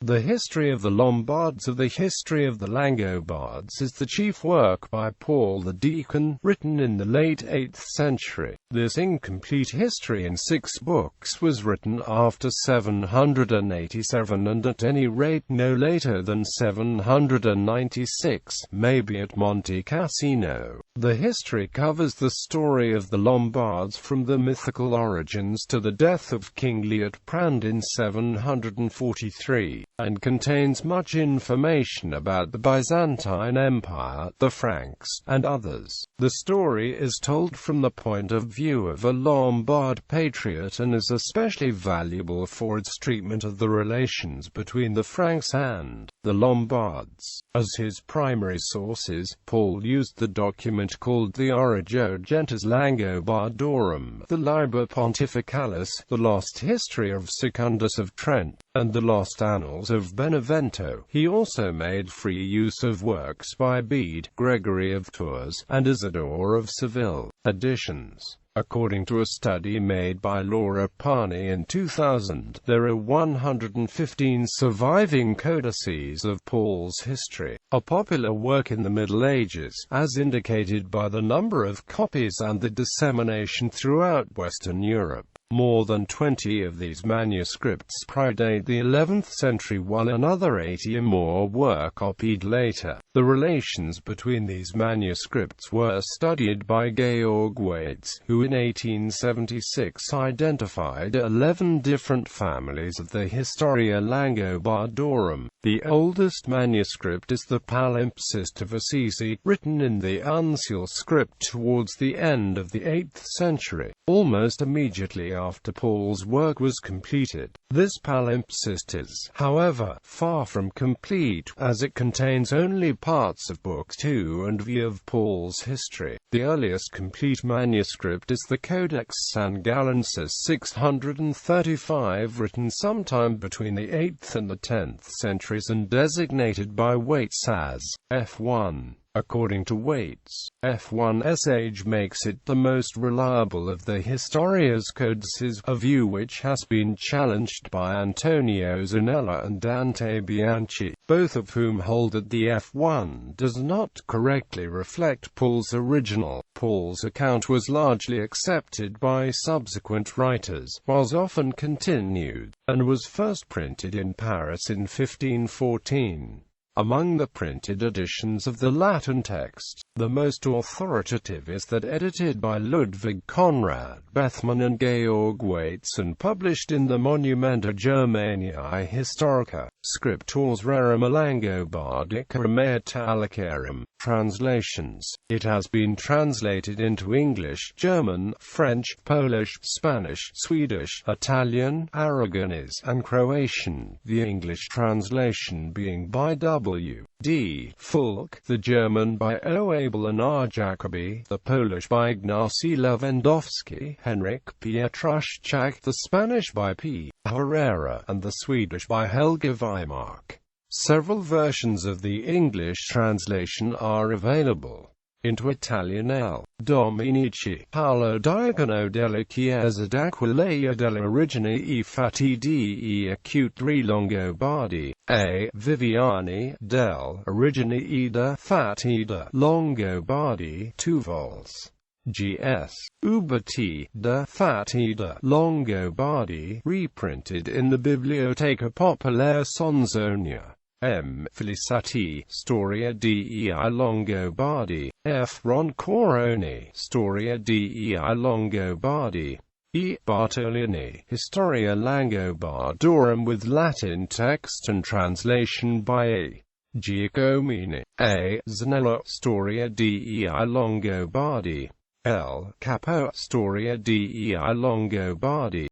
The History of the Lombards of the History of the Langobards is the chief work by Paul the Deacon, written in the late 8th century. This incomplete history in 6 books was written after 787 and at any rate no later than 796, maybe at Montecassino. The history covers the story of the Lombards from the mythical origins to the death of King Liutprand in 743, and contains much information about the Byzantine Empire, the Franks, and others. The story is told from the point of view of a Lombard patriot and is especially valuable for its treatment of the relations between the Franks and the Lombards. As his primary sources, Paul used the document called the Origenes Langobardorum, the Liber Pontificalis, the Lost History of Secundus of Trent, and the Lost Annals of Benevento. He also made free use of works by Bede, Gregory of Tours, and Isidore of Seville. Additions. According to a study made by Laura Parney in 2000, there are 115 surviving codices of Paul's history, a popular work in the Middle Ages, as indicated by the number of copies and the dissemination throughout Western Europe. More than 20 of these manuscripts predate the 11th century, while another 80 or more were copied later. The relations between these manuscripts were studied by Georg Waitz, who in 1876 identified 11 different families of the Historia Langobardorum. The oldest manuscript is the Palimpsest of Assisi, written in the uncial script towards the end of the 8th century, almost immediately after Paul's work was completed. This palimpsest is, however, far from complete, as it contains only parts of Book 2 and V of Paul's history. The earliest complete manuscript is the Codex Sangallensis 635, written sometime between the 8th and the 10th centuries and designated by Waitz as F1. According to Waitz, F1's age makes it the most reliable of the Historia's codices, a view which has been challenged by Antonio Zanella and Dante Bianchi, both of whom hold that the F1 does not correctly reflect Paul's original. Paul's account was largely accepted by subsequent writers, was often continued, and was first printed in Paris in 1514. Among the printed editions of the Latin text, the most authoritative is that edited by Ludwig Conrad Bethmann and Georg Waitz and published in the Monumenta Germaniae Historica, Scriptores Rerum Langobardicarum Italicarum. Translations. It has been translated into English, German, French, Polish, Spanish, Swedish, Italian, Aragonese, and Croatian, the English translation being by W. D. Fulk, the German by O. Abel and R. Jacobi, the Polish by Ignacy Lewandowski, Henryk Pietraszczak, the Spanish by P. Herrera, and the Swedish by Helga Weimark. Several versions of the English translation are available. Into Italian L. Dominici, Paolo Diacono della Chiesa d'Aquileia delle Origini e Fatti di Acutri Longobardi, A. Viviani, del Origini e de Fatti de Longobardi, 2 vols. G.S. Uberti, de Fatti de Longobardi, reprinted in the Biblioteca Popolare Sonzonia. M. Felicati, Storia dei Longobardi, F. Roncoroni, Storia dei Longobardi, E. Bartolini, Historia Langobardorum with Latin text and translation by A. Giacomini, A. Zanella, Storia dei Longobardi, L. Capo, Storia dei Longobardi.